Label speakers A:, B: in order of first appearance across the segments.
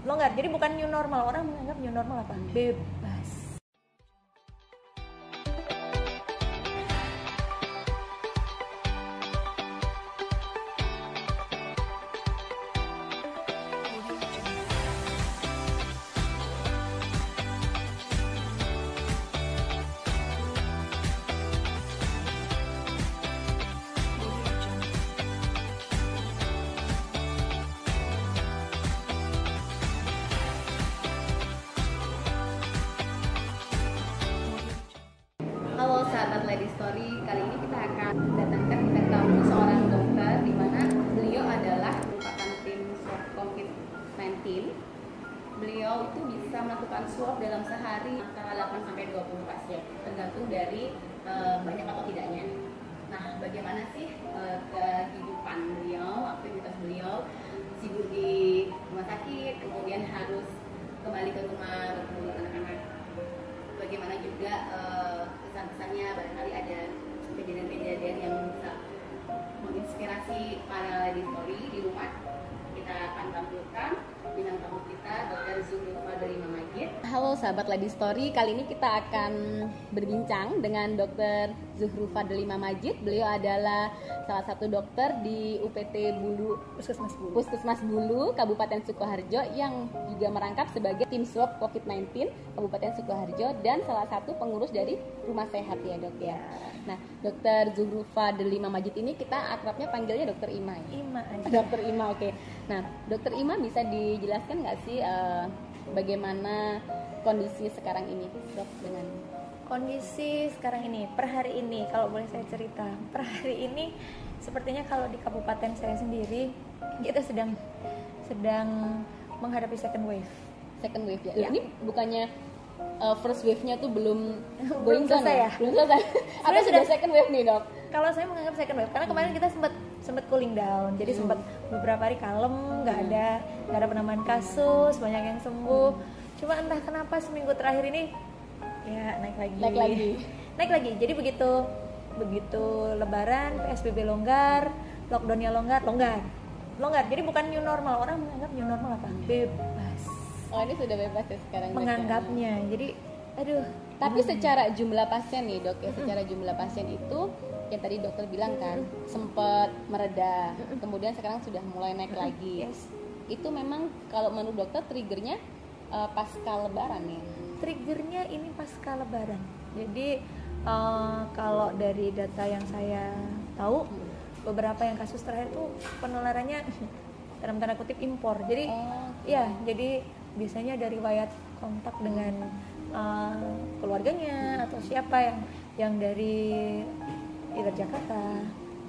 A: longgar. Jadi bukan new normal. Orang menganggap new normal apa? Bebas.
B: Halo sahabat Lady Story, kali ini kita akan mendatangkan tamu seorang dokter di mana beliau adalah merupakan tim swab COVID-19. Beliau itu bisa melakukan swab dalam sehari antara 8 sampai 20 pasien, tergantung dari banyak atau tidaknya. Nah, bagaimana sih kehidupan beliau, aktivitas beliau, sibuk di rumah sakit, kemudian harus kembali ke rumah bertemu anak-anak. Bagaimana juga kesan-kesannya, barangkali ada kejadian-kejadian yang bisa menginspirasi para Lady Story di rumah. Kita akan tampilkan bintang tamu kita, Dr. Zuhrufa Delima Majid. Halo sahabat Lady Story, kali ini kita akan berbincang dengan Dr. Zuhrufa Delima Majid. Beliau adalah salah satu dokter di UPT Bulu, Puskesmas Bulu, Kabupaten Sukoharjo, yang juga merangkap sebagai tim swab COVID-19 Kabupaten Sukoharjo dan salah satu pengurus dari Rumah Sehat ya dok ya. Nah, Dr. Zuhrufa Delima Majid ini kita akrabnya panggilnya Dr. Ima ya?
A: Ima aja.
B: Dr. Ima, oke. Nah, Dr. Ima bisa dijelaskan nggak sih bagaimana kondisi sekarang ini dok dengan
A: Kondisi sekarang ini, per hari ini, kalau boleh saya cerita, per hari ini sepertinya kalau di kabupaten saya sendiri kita sedang menghadapi second wave.
B: second wave ya?
A: Ya.
B: Ini bukannya first wave-nya tuh belum
A: Belum selesai ya?
B: Belum selesai. Apa sudah second wave nih dok?
A: Kalau saya menganggap second wave, karena kemarin kita sempat cooling down, jadi sempat beberapa hari kalem, nggak ada penambahan kasus, banyak yang sembuh. Cuma entah kenapa seminggu terakhir ini ya naik lagi. Jadi begitu Lebaran, PSBB longgar, lockdownnya longgar. Jadi bukan new normal. Orang menganggap new normal apa? Bebas.
B: Oh, ini sudah bebas ya sekarang?
A: Menganggapnya. Jadi aduh.
B: Tapi secara jumlah pasien nih dok ya, secara jumlah pasien itu yang tadi dokter bilang kan sempat mereda, kemudian sekarang sudah mulai naik lagi.
A: Yes.
B: Itu memang kalau menurut dokter triggernya pasca Lebaran ya?
A: Triggernya ini pasca Lebaran. Jadi kalau dari data yang saya tahu, beberapa yang kasus terakhir tuh penularannya dalam tanda kutip impor. Jadi ya, jadi biasanya dari riwayat kontak dengan keluarganya atau siapa yang dari Jakarta,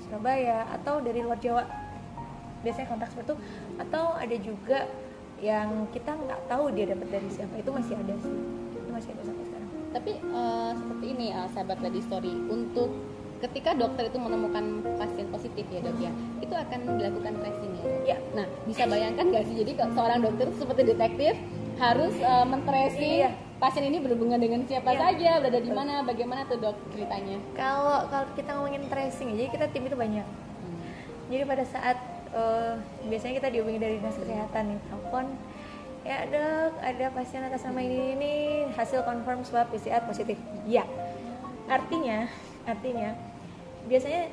A: Surabaya atau dari luar Jawa. Biasanya kontak seperti itu, atau ada juga yang kita nggak tahu dia dapat dari siapa, itu masih ada sih, itu masih ada sampai sekarang.
B: Tapi seperti ini sahabat Lady Story, untuk ketika dokter itu menemukan pasien positif ya dok ya, itu akan dilakukan tracing ya dok?
A: Ya.
B: Nah, bisa bayangkan nggak sih, jadi seorang dokter seperti detektif harus men-tracing pasien ini berhubungan dengan siapa saja, berada di mana, bagaimana tuh dok ceritanya?
A: Kalau kita ngomongin tracing, jadi kita tim itu banyak. Jadi pada saat biasanya kita dihubungi dari dinas kesehatan nih, telepon, ya dok, ada pasien atas nama ini hasil confirm swab PCR positif. Ya, artinya biasanya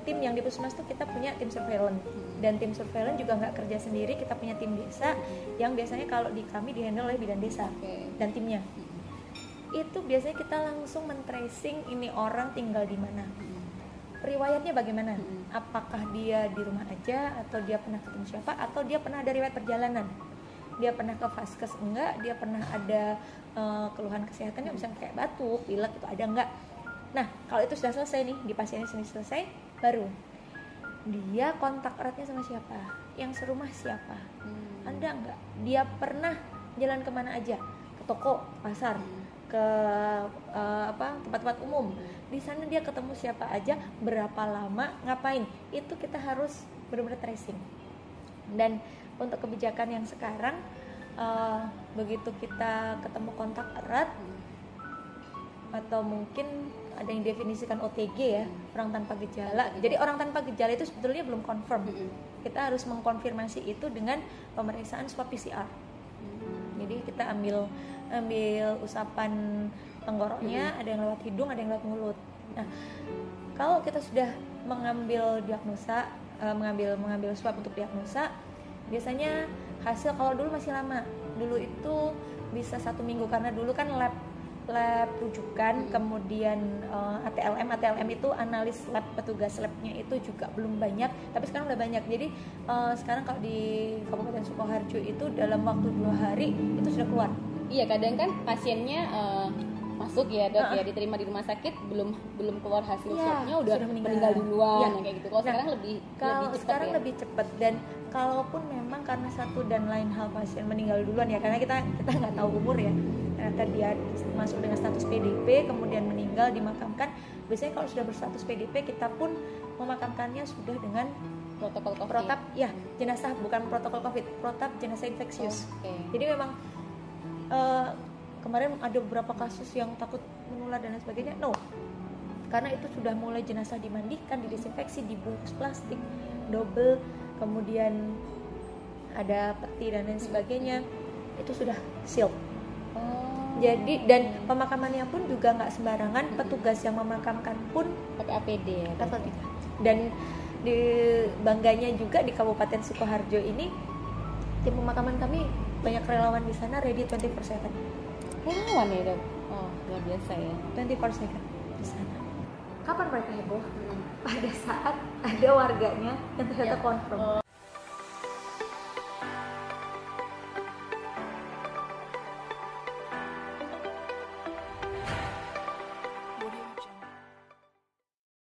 A: tim yang di puskesmas tuh kita punya tim surveillance, dan tim surveillance juga nggak kerja sendiri, kita punya tim desa yang biasanya kalau di kami dihandle oleh bidan desa dan timnya. Itu biasanya kita langsung men-tracing ini orang tinggal di mana, riwayatnya bagaimana, apakah dia di rumah aja atau dia pernah ketemu siapa, atau dia pernah ada riwayat perjalanan, dia pernah ke vaskes enggak, dia pernah ada keluhan kesehatannya misalnya kayak batuk, pilek, itu ada enggak. Nah, kalau itu sudah selesai nih, di pasiennya sendiri selesai, baru dia kontak eratnya sama siapa, yang serumah siapa, ada enggak, dia pernah jalan kemana aja, ke toko, pasar, ke tempat-tempat umum, di sana dia ketemu siapa aja, berapa lama, ngapain, itu kita harus benar-benar tracing. Dan untuk kebijakan yang sekarang, begitu kita ketemu kontak erat, atau mungkin ada yang definisikan OTG ya, orang tanpa gejala. Jadi orang tanpa gejala itu sebetulnya belum confirm. Kita harus mengkonfirmasi itu dengan pemeriksaan swab PCR. Jadi kita ambil usapan tenggoroknya, ada yang lewat hidung, ada yang lewat mulut. Nah, kalau kita sudah mengambil diagnosa, mengambil swab untuk diagnosa, biasanya hasil kalau dulu masih lama. Dulu itu bisa 1 minggu karena dulu kan lab rujukan, kemudian ATLM itu analis lab, petugas labnya itu juga belum banyak, tapi sekarang udah banyak. Jadi sekarang kalau di Kabupaten Sukoharjo itu dalam waktu 2 hari itu sudah keluar.
B: Iya, kadang kan pasiennya masuk ya dok, ya diterima di rumah sakit, belum keluar hasil swabnya udah meninggal duluan, kayak gitu. Kalau sekarang lebih cepat,
A: lebih cepat. Dan kalaupun memang karena satu dan lain hal pasien meninggal duluan ya, karena kita nggak tahu umur ya, ternyata dia masuk dengan status PDP kemudian meninggal, dimakamkan. Biasanya kalau sudah berstatus PDP kita pun memakamkannya sudah dengan protap ya, jenazah, bukan protokol COVID, protap jenazah infeksius. Jadi memang kemarin ada beberapa kasus yang takut menular dan lain sebagainya, karena itu sudah mulai jenazah dimandikan, didesinfeksi, dibungkus plastik double, kemudian ada peti dan lain sebagainya, itu sudah seal. Jadi dan pemakamannya pun juga nggak sembarangan, petugas yang memakamkan pun
B: pakai APD ya,
A: level 3. Dan di bangganya juga di Kabupaten Sukoharjo ini tim pemakaman kami banyak relawan di sana, ready 24/7.
B: Relawan ya dok? Oh, luar biasa ya.
A: 24/7 di sana. Kapan mereka heboh? Pada saat ada warganya yang ternyata confirm.